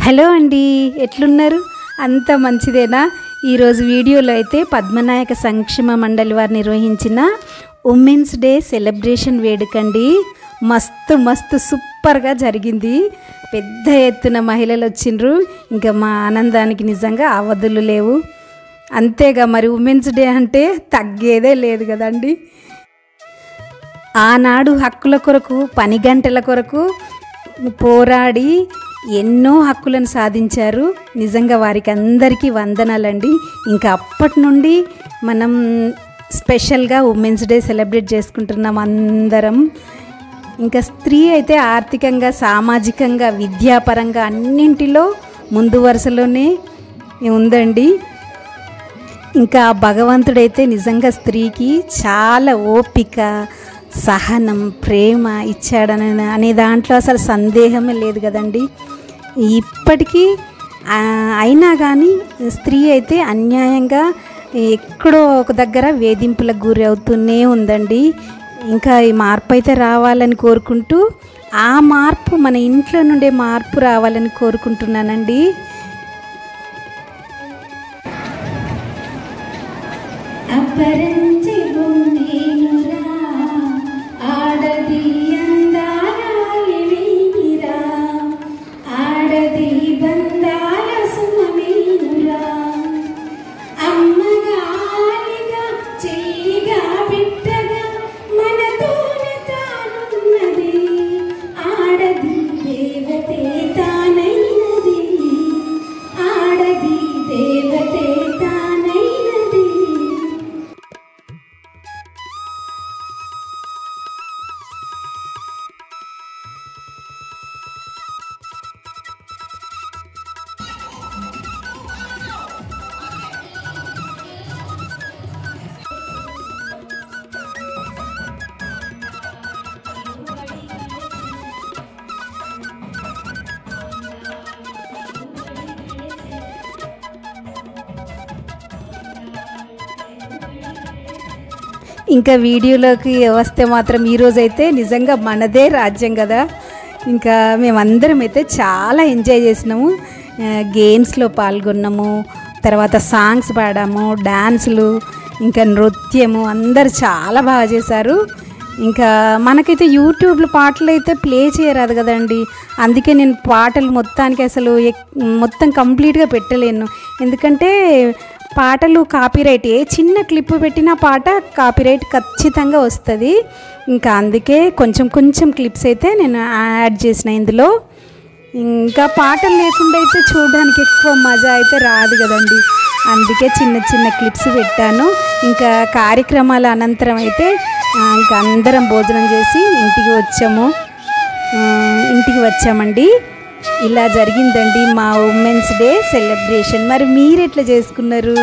Hello అండి, ఎట్లున్నారు? అంత మంచిదేనా? ఈరోజు వీడియోలో అయితే పద్మనాయక సంక్షేమ మండలి వారు నిర్వహించిన ఉమెన్స్ డే సెలబ్రేషన్ వేడుకండి. మస్తు సూపర్గా జరిగింది. పెద్ద ఎత్తున మహిళలు వచ్చిండ్రు. ఇంకా మా ఆనందానికి నిజంగా అవధులు లేవు. అంతేగా మరి, ఉమెన్స్ డే అంటే తగ్గేదే లేదు కదండి. ఆనాడు హక్కుల కొరకు, పని గంటల కొరకు పోరాడి ఎన్నో హక్కులను సాధించారు. నిజంగా వారికి అందరికీ వందనాలండి. ఇంకా అప్పటి నుండి మనం స్పెషల్గా ఉమెన్స్ డే సెలబ్రేట్ చేసుకుంటున్నాం అందరం. ఇంకా స్త్రీ అయితే ఆర్థికంగా, సామాజికంగా, విద్యాపరంగా అన్నింటిలో ముందు వరుసలోనే ఉందండి. ఇంకా భగవంతుడైతే నిజంగా స్త్రీకి చాలా ఓపిక, సహనం, ప్రేమ ఇచ్చాడని అనే దాంట్లో అసలు సందేహమే లేదు కదండి. ఇప్పటికీ అయినా కానీ స్త్రీ అయితే అన్యాయంగా ఎక్కడో ఒక దగ్గర వేధింపులకు గురి అవుతూనే ఉందండి. ఇంకా ఈ మార్పు అయితే రావాలని కోరుకుంటూ, ఆ మార్పు మన ఇంట్లో నుండే మార్పు రావాలని కోరుకుంటున్నానండి. ఇంకా వీడియోలోకి వస్తే మాత్రం ఈరోజైతే నిజంగా మనదే రాజ్యం కదా. ఇంకా మేమందరం అయితే చాలా ఎంజాయ్ చేసినాము. గేమ్స్లో పాల్గొన్నాము, తర్వాత సాంగ్స్ పాడాము, డ్యాన్సులు, ఇంకా నృత్యము, అందరు చాలా బాగా చేశారు. ఇంకా మనకైతే యూట్యూబ్లో పాటలు అయితే ప్లే చేయరాదు కదండి. అందుకే నేను పాటలు మొత్తానికి అసలు మొత్తం కంప్లీట్గా పెట్టలేను. ఎందుకంటే పాటలు కాపీరైట్, ఏ చిన్న క్లిప్ పెట్టినా పాట కాపీరైట్ ఖచ్చితంగా వస్తుంది. ఇంకా అందుకే కొంచెం క్లిప్స్ అయితే నేను యాడ్ చేసిన ఇందులో. ఇంకా పాటలు లేకుండా అయితే చూడడానికి ఎక్కువ మజా అయితే రాదు కదండి. అందుకే చిన్న క్లిప్స్ పెట్టాను. ఇంకా కార్యక్రమాల అనంతరం అయితే ఇంకా అందరం భోజనం చేసి ఇంటికి వచ్చామండి. ఇలా జరిగిందండి మా ఉమెన్స్ డే సెలబ్రేషన్. మరి మీరు ఎట్లా చేసుకున్నారు?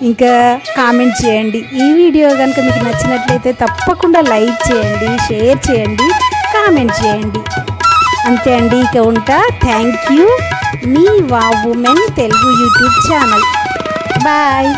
ఇంకా కామెంట్ చేయండి. ఈ వీడియో కనుక మీకు నచ్చినట్లయితే తప్పకుండా లైక్ చేయండి, షేర్ చేయండి, కామెంట్ చేయండి. అంతే అండి, ఇక ఉంటా. Thank you. మీ wow women Telugu YouTube channel. Bye.